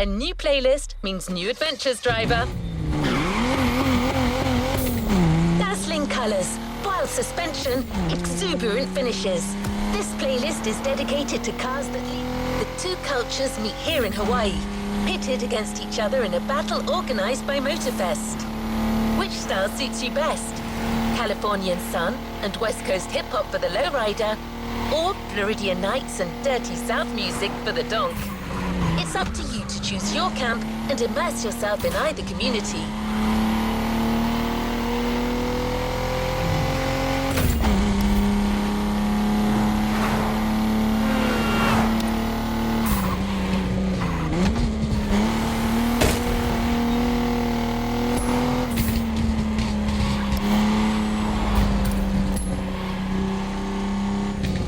A new playlist means new adventures, driver. Dazzling colors, wild suspension, exuberant finishes. This playlist is dedicated to cars that lead. The two cultures meet here in Hawaii, pitted against each other in a battle organized by Motorfest. Which style suits you best? Californian sun and West Coast hip-hop for the Lowrider, or Floridian nights and dirty South music for the Donk? It's up to you to choose your camp and immerse yourself in either community.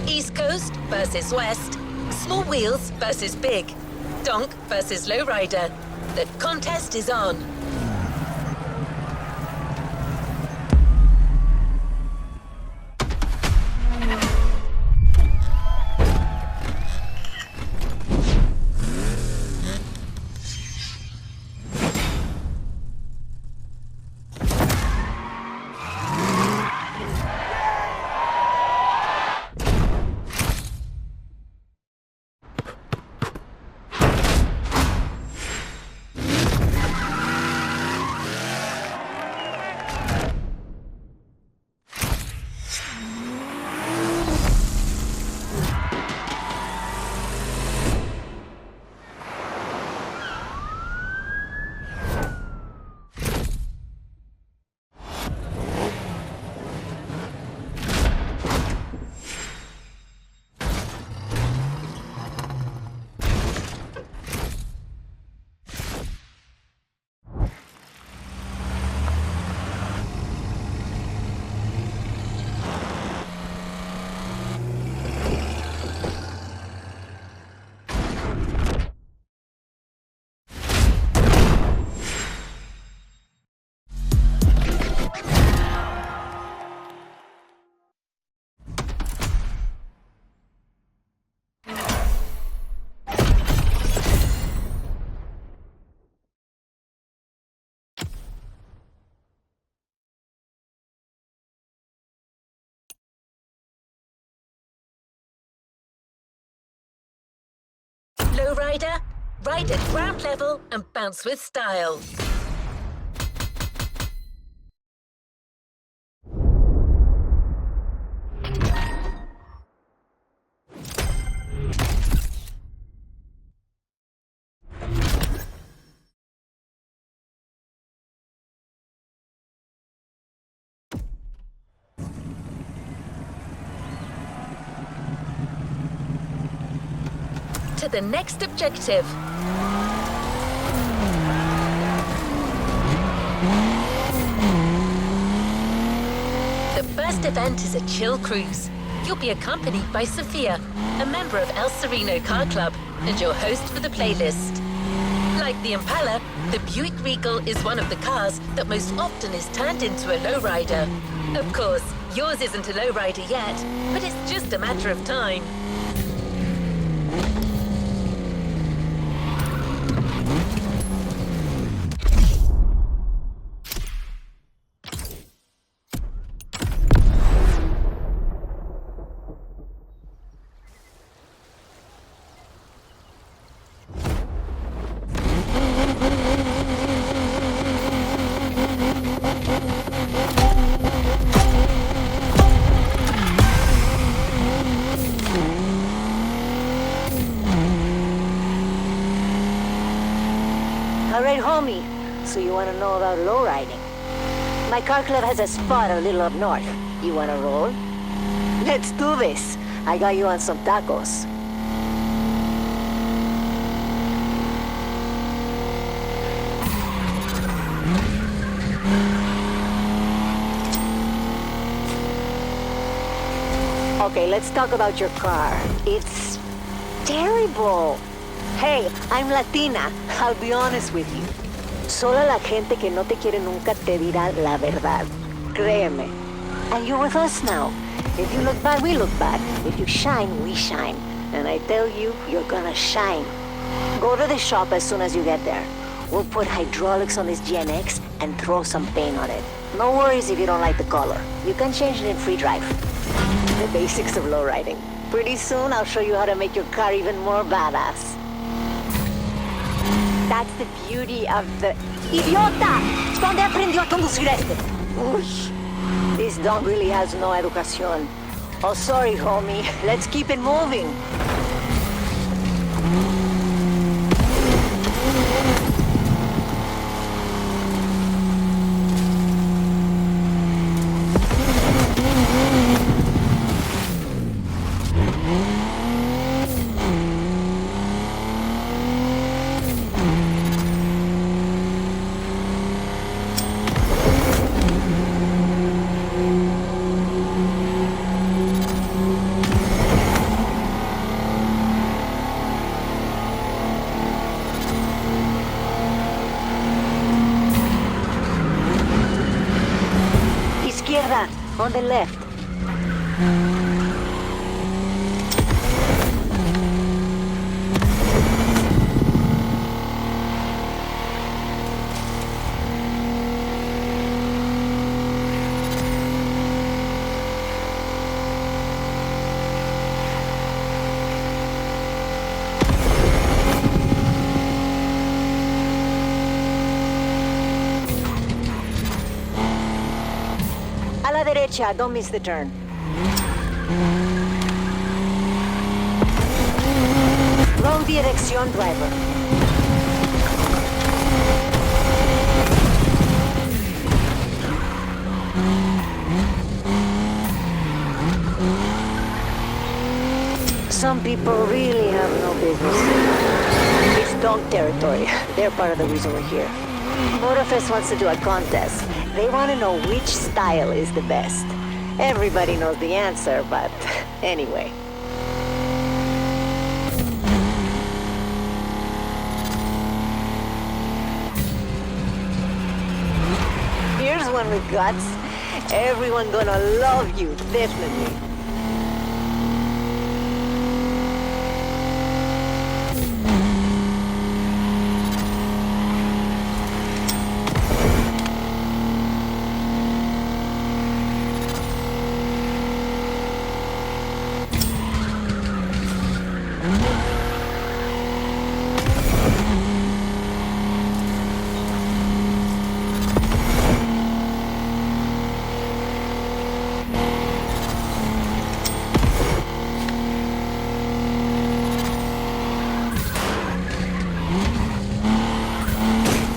East Coast versus West, small wheels versus big, Donk versus Lowrider. The contest is on. Lowrider, ride at ground level and bounce with style. To the next objective. The first event is a chill cruise. You'll be accompanied by Sophia, a member of El Sereno Car Club, and your host for the playlist. Like the Impala, the Buick Regal is one of the cars that most often is turned into a lowrider. Of course, yours isn't a lowrider yet, but it's just a matter of time. Alright, homie, so you want to know about lowriding? My car club has a spot a little up north. You want to roll? Let's do this. I got you on some tacos. Okay, let's talk about your car. It's terrible. Hey, I'm Latina. I'll be honest with you. Solo la gente que no te quiere nunca te dirá la verdad. Créeme. And you're with us now. If you look bad, we look bad. If you shine, we shine. And I tell you, you're gonna shine. Go to the shop as soon as you get there. We'll put hydraulics on this GNX and throw some paint on it. No worries if you don't like the color. You can change it in free drive. The basics of lowriding. Pretty soon I'll show you how to make your car even more badass. That's the beauty of the... ¡Idiota! ¿Dónde aprendió a conducir este? Uy, this Donk really has no educación. Oh, sorry, homie. Let's keep it moving. Izquierda, on the left. A la derecha, don't miss the turn. Wrong direction, driver. Some people really have no business. It's Donk territory. They're part of the reason we're here. Motorfest wants to do a contest. They want to know which style is the best. Everybody knows the answer, but anyway. Here's one with guts. Everyone gonna love you, definitely.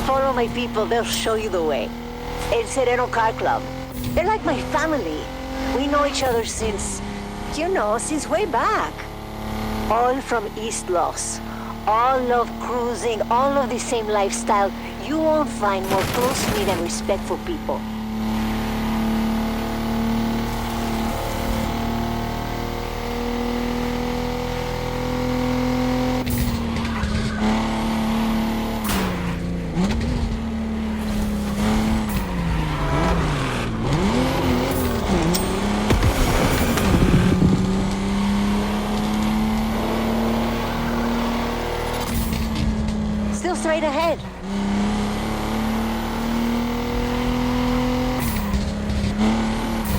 Follow my people, they'll show you the way. El Sereno Car Club. They're like my family. We know each other since, since way back. All from East Los. All love cruising, all of the same lifestyle. You won't find more close-knit and respectful people. Still straight ahead.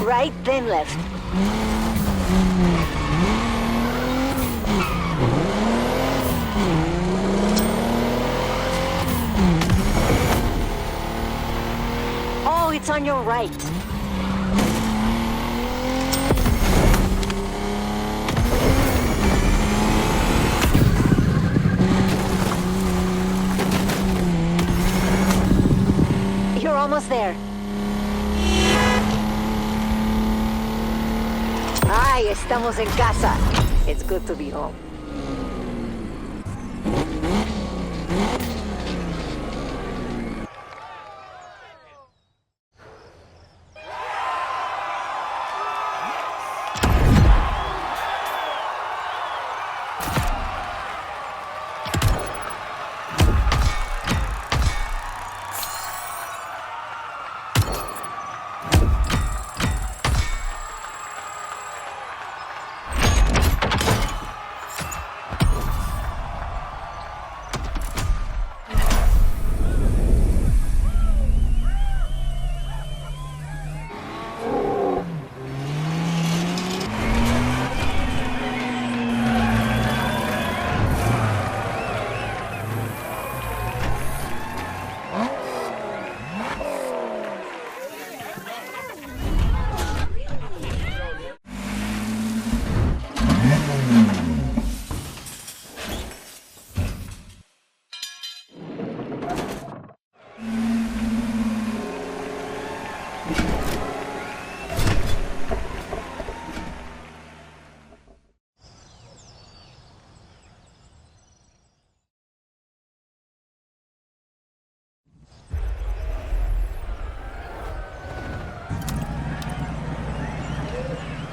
Right, then left. Oh, it's on your right. You're almost there. Ay, estamos en casa. It's good to be home.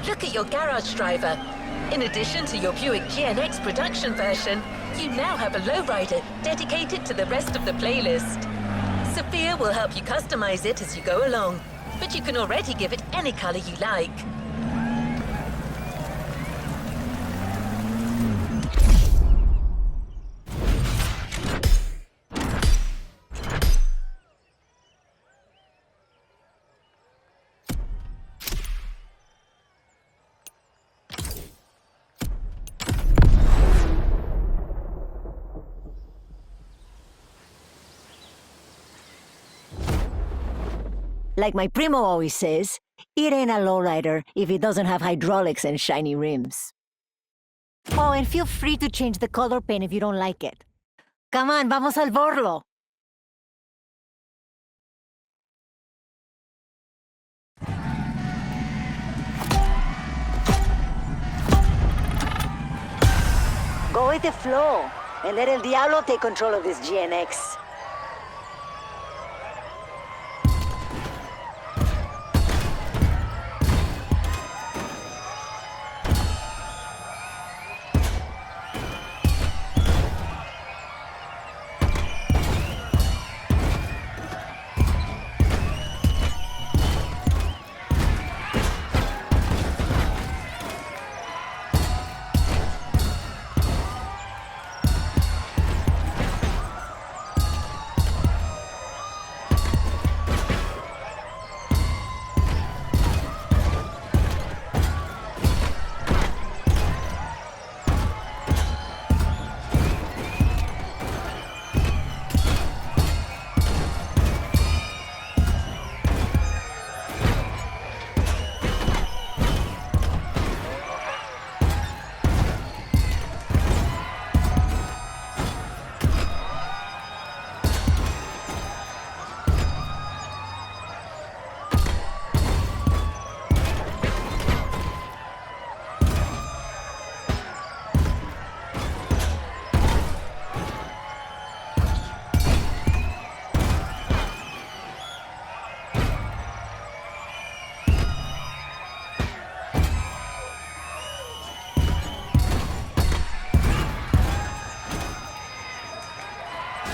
Look at your garage driver. In addition to your Buick GNX production version, you now have a lowrider dedicated to the rest of the playlist. Sophia will help you customize it as you go along, but you can already give it any color you like. Like my primo always says, it ain't a lowrider if it doesn't have hydraulics and shiny rims. Oh, and feel free to change the color paint if you don't like it. Come on, vamos al borlo. Go with the flow, and let El Diablo take control of this GNX.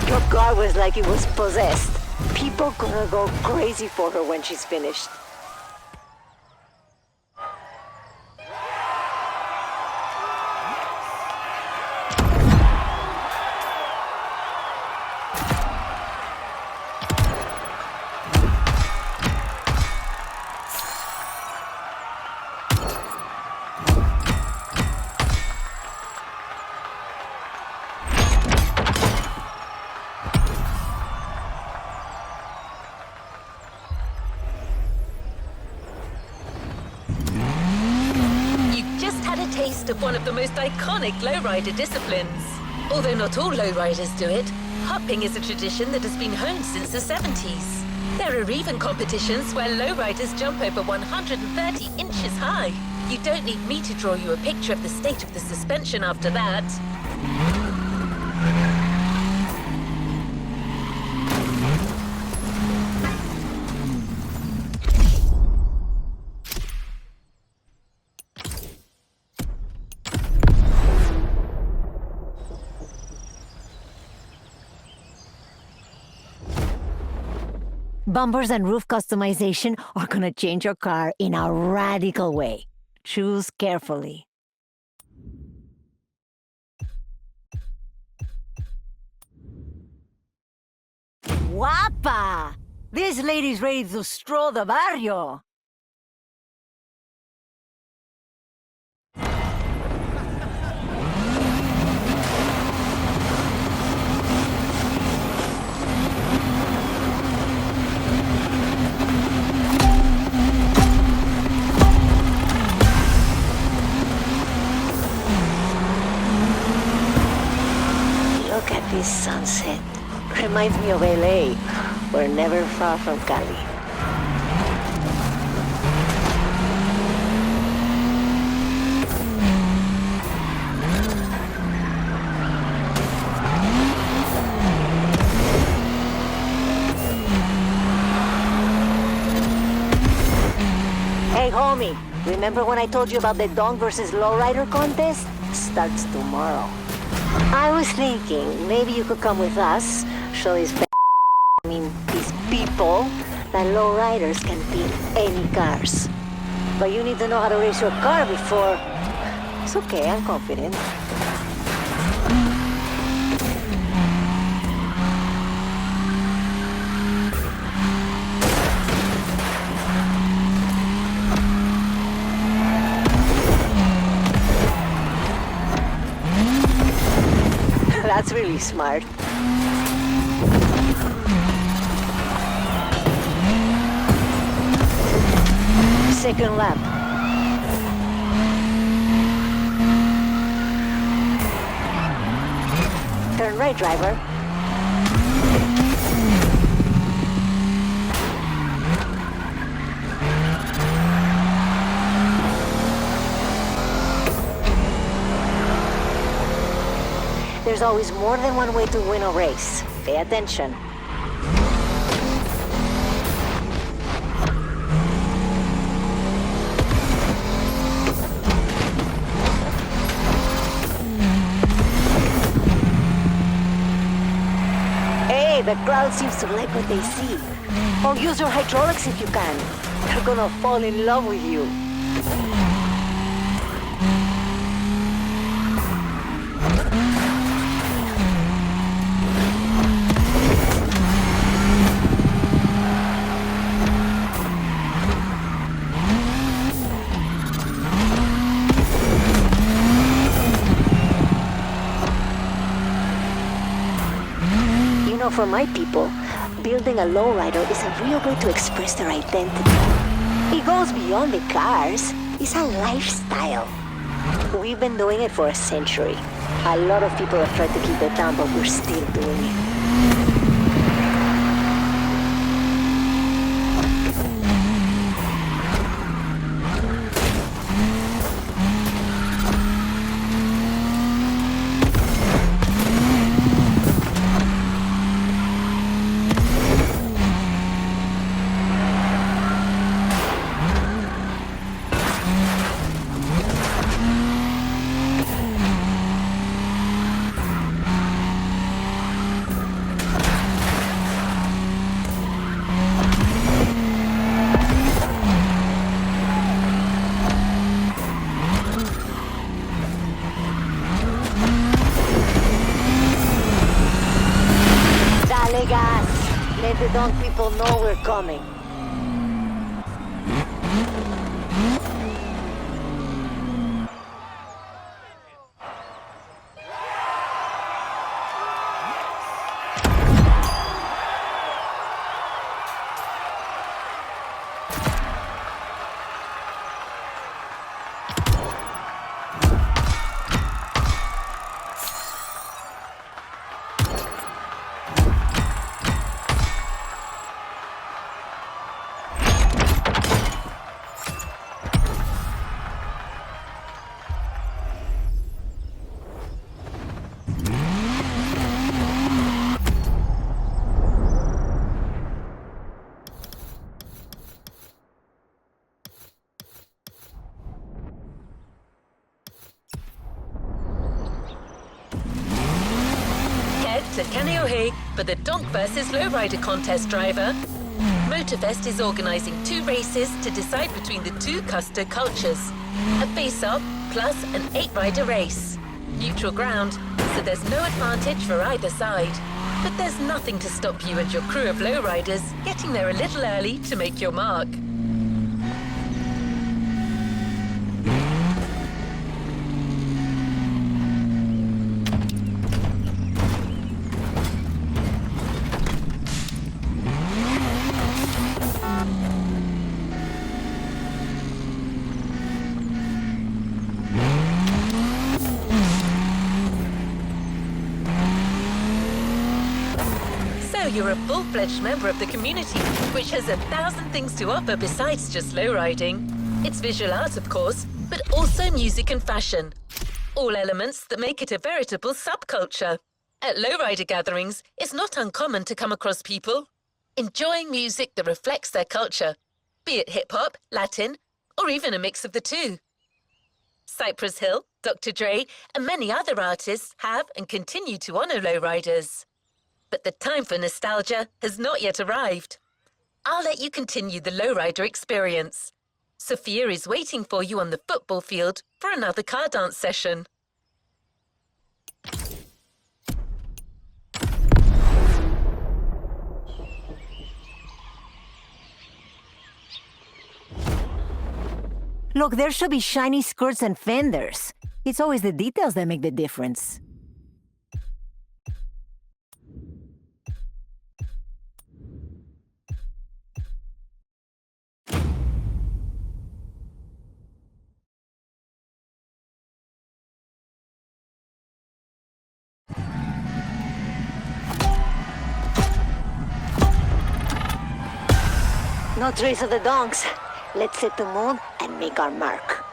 Your car was like it was possessed. People gonna go crazy for her when she's finished. Taste of one of the most iconic lowrider disciplines. Although not all lowriders do it, hopping is a tradition that has been honed since the 70s. There are even competitions where lowriders jump over 130 inches high. You don't need me to draw you a picture of the state of the suspension after that. Bumpers and roof customization are gonna change your car in a radical way. Choose carefully. Guapa! This lady's ready to stroll the barrio. Look at this sunset. Reminds me of LA. We're never far from Cali. Hey, homie, remember when I told you about the Donk versus Lowrider contest? Starts tomorrow. I was thinking maybe you could come with us, show these these people that lowriders can beat any cars. But you need to know how to race your car before... It's okay, I'm confident. That's really smart. Second lap. Turn right, driver. There's always more than one way to win a race. Pay attention. Hey, the crowd seems to like what they see. Oh, use your hydraulics if you can. They're gonna fall in love with you. For my people, building a lowrider is a real way to express their identity. It goes beyond the cars. It's a lifestyle. We've been doing it for a century. A lot of people have tried to keep it down, but we're still doing it. Let the Donk people know we're coming. To Kaneohe for the Donk versus Lowrider contest, driver. Motorfest is organising 2 races to decide between the 2 Custer cultures. A face-off plus an 8-rider race. Neutral ground, so there's no advantage for either side. But there's nothing to stop you and your crew of lowriders getting there a little early to make your mark. You're a full-fledged member of the community, which has 1,000 things to offer besides just lowriding. It's visual art, of course, but also music and fashion. All elements that make it a veritable subculture. At lowrider gatherings, it's not uncommon to come across people enjoying music that reflects their culture, be it hip-hop, Latin, or even a mix of the two. Cypress Hill, Dr. Dre, and many other artists have and continue to honor lowriders. But the time for nostalgia has not yet arrived. I'll let you continue the lowrider experience. Sophia is waiting for you on the football field for another car dance session. Look, there should be shiny skirts and fenders. It's always the details that make the difference. No trace of the donks. Let's set the mood and make our mark.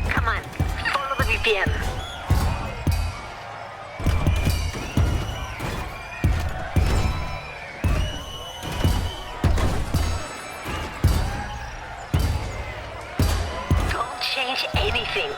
Come on, follow the VPN. Don't change anything.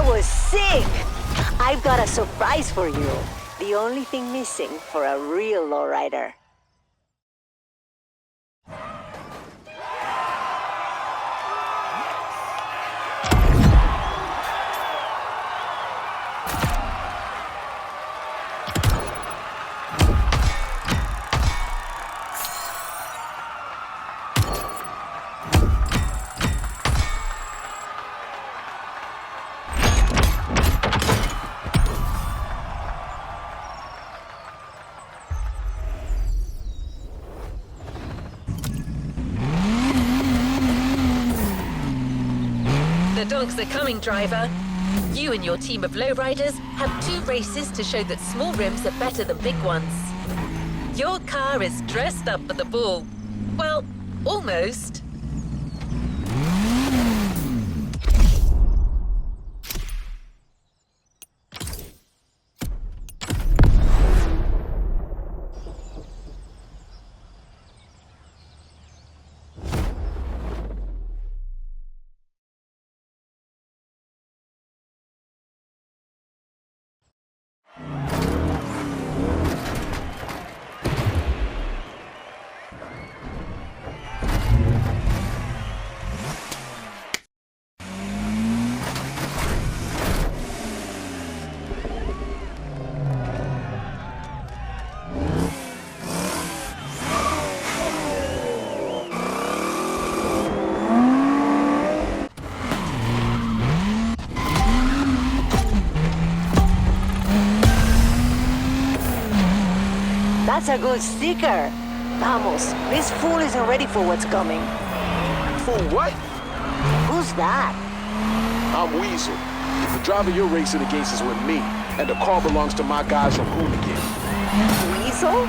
Was sick! I've got a surprise for you. The only thing missing for a real lowrider. The donks are coming, driver. You and your team of lowriders have 2 races to show that small rims are better than big ones. Your car is dressed up for the ball. Well, almost. That's a good sticker. Vamos, this fool isn't ready for what's coming. For what? Who's that? I'm Weasel. The driver you're racing against is with me, and the car belongs to my guys from Hoonigan. Weasel?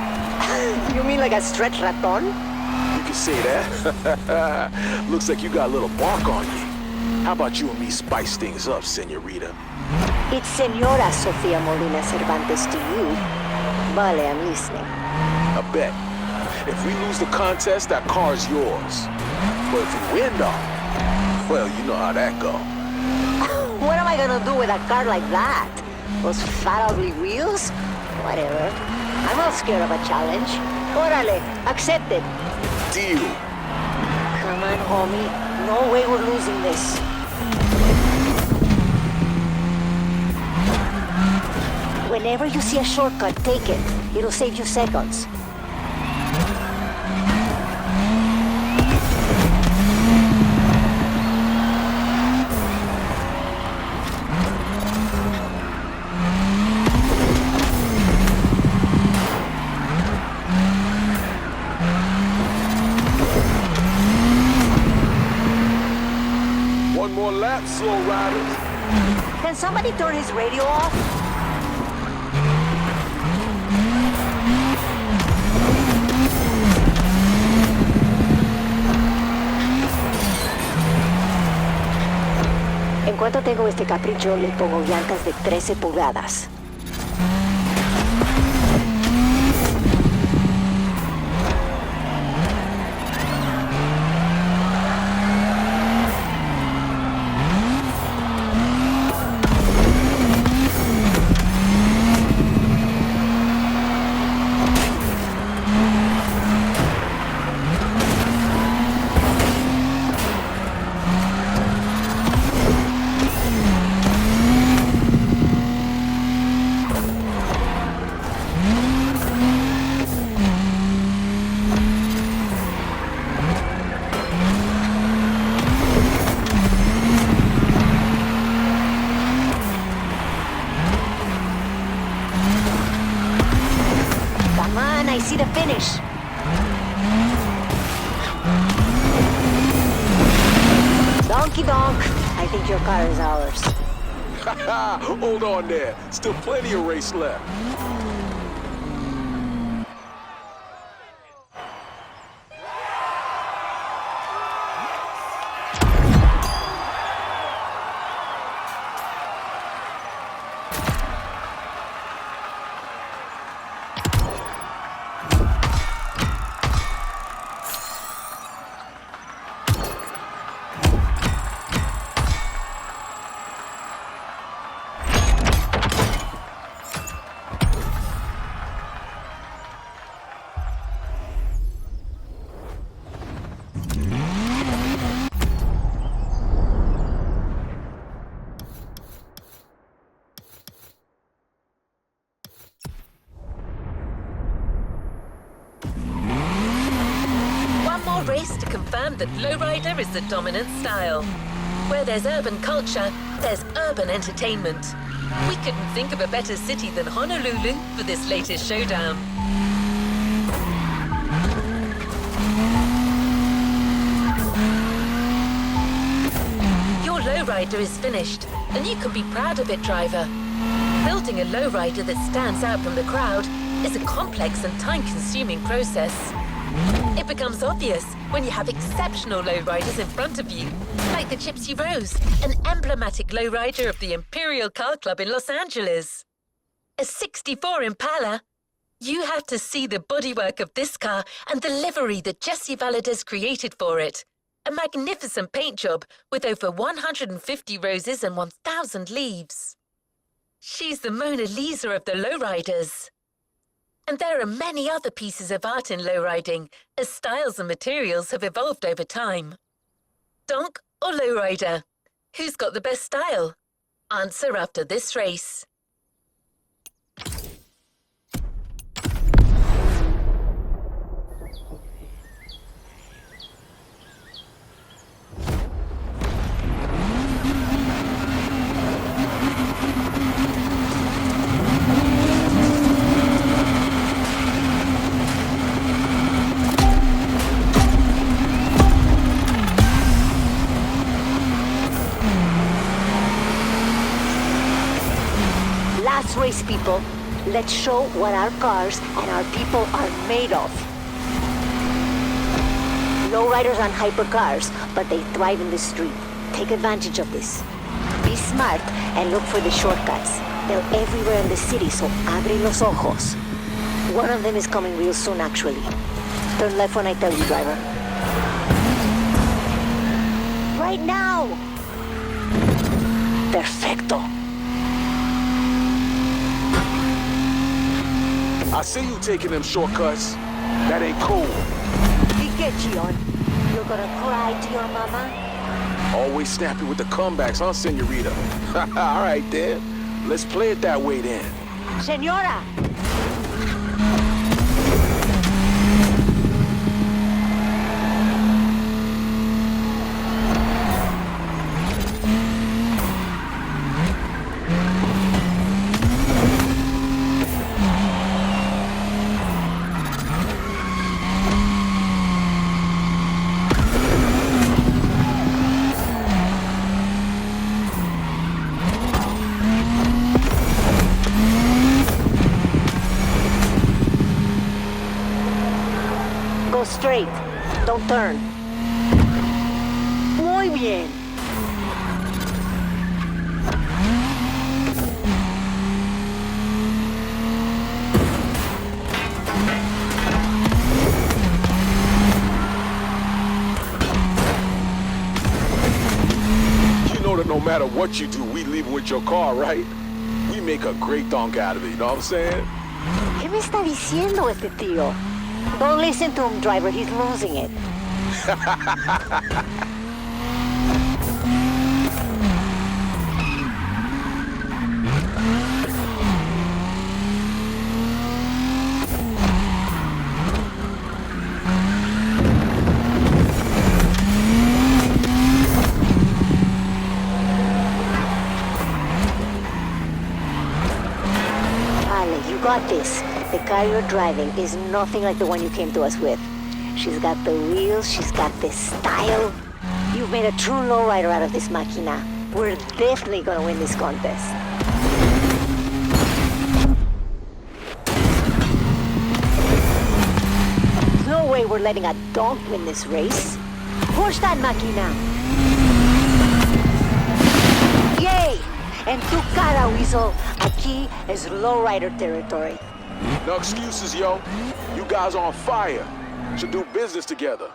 You mean like a stretch raton? You can say that. Looks like you got a little bark on you. How about you and me spice things up, senorita? It's Senora Sofia Molina Cervantes to you. Vale, I'm listening. I bet. If we lose the contest, that car's yours. But if we win, though, Well, you know how that go. What am I gonna do with a car like that? Those fat, ugly wheels? Whatever. I'm not scared of a challenge. Órale, accepted. Deal. Come on, homie. No way we're losing this. Whenever you see a shortcut, take it. It'll save you seconds. One more lap, slow riders. Can somebody turn his radio off? En cuanto tengo este capricho, le pongo llantas de 13 pulgadas. I see the finish. Donkey Donk, I think your car is ours. Hold on there. Still plenty of race left. Race to confirm that Lowrider is the dominant style. Where there's urban culture, there's urban entertainment. We couldn't think of a better city than Honolulu for this latest showdown. Your Lowrider is finished, and you can be proud of it, driver. Building a Lowrider that stands out from the crowd is a complex and time-consuming process. It becomes obvious when you have exceptional lowriders in front of you, like the Gypsy Rose, an emblematic lowrider of the Imperial Car Club in Los Angeles. A '64 Impala. You have to see the bodywork of this car and the livery that Jesse Valadez created for it. A magnificent paint job with over 150 roses and 1,000 leaves. She's the Mona Lisa of the lowriders. And there are many other pieces of art in lowriding, as styles and materials have evolved over time. Donk or Lowrider? Who's got the best style? Answer after this race. Last race, people. Let's show what our cars and our people are made of. Lowriders and hypercars, but they thrive in the street. Take advantage of this. Be smart and look for the shortcuts. They're everywhere in the city, so abre los ojos. One of them is coming real soon, actually. Turn left when I tell you, driver. right now! Perfecto. I see you taking them shortcuts. That ain't cool. ¿Y qué, Chion? You're gonna cry to your mama? Always snappy with the comebacks, huh, senorita? All right, then. Let's play it that way, then. Senora! Go straight. Don't turn. Muy bien. You know that no matter what you do, we leaving with your car, right? We make a great donk out of it, you know what I'm saying? ¿Qué me está diciendo este tío? Don't listen to him, driver. He's losing it. Ale, you got this. The car you're driving is nothing like the one you came to us with. She's got the wheels, she's got the style. You've made a true lowrider out of this máquina. We're definitely gonna win this contest. No way we're letting a donk win this race. Push that máquina. Yay! En tu cara, Weasel. Aquí es lowrider territory. No excuses, yo. You guys are on fire. Should do business together.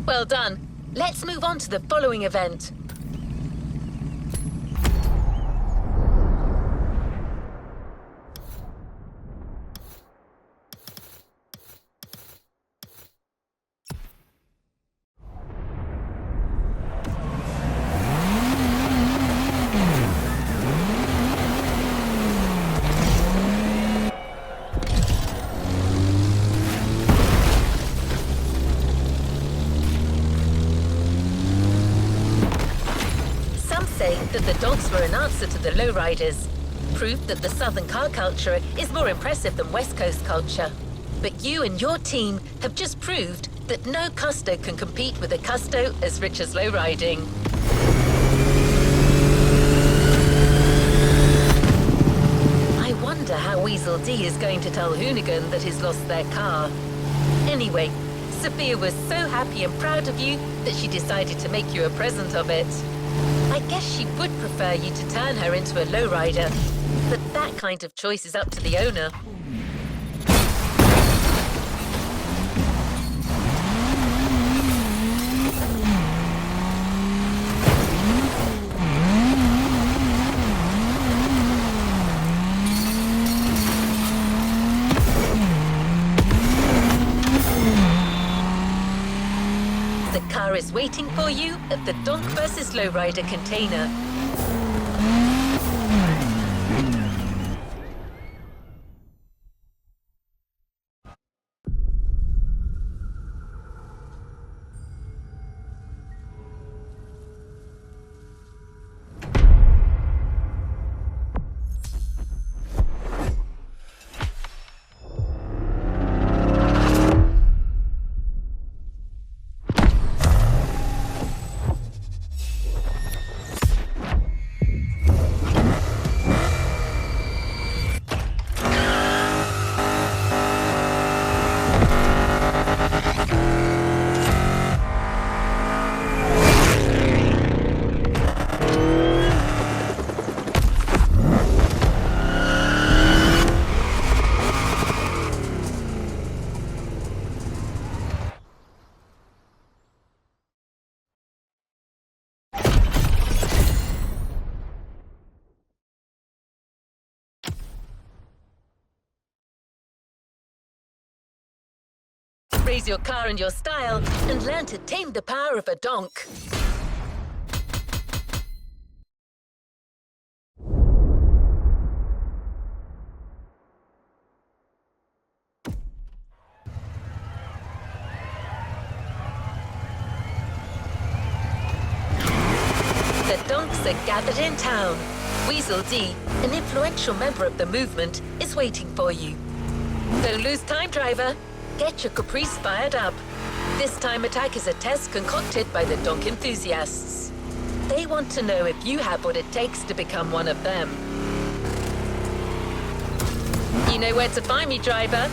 Well done. Let's move on to the following event. That the Donks were an answer to the Lowriders. Proof that the Southern car culture is more impressive than West Coast culture. But you and your team have just proved that no custo can compete with a custo as rich as lowriding. I wonder how Weasel D is going to tell Hoonigan that he's lost their car. Anyway, Sophia was so happy and proud of you that she decided to make you a present of it. I guess she would prefer you to turn her into a lowrider, but that kind of choice is up to the owner. The car is waiting for you at the Donk vs. Lowrider container. Raise your car and your style and learn to tame the power of a donk. The donks are gathered in town. Weasel D, an influential member of the movement, is waiting for you. Don't lose time, driver. Get your Caprice fired up. This time attack is a test concocted by the donk enthusiasts. They want to know if you have what it takes to become one of them. You know where to find me, driver.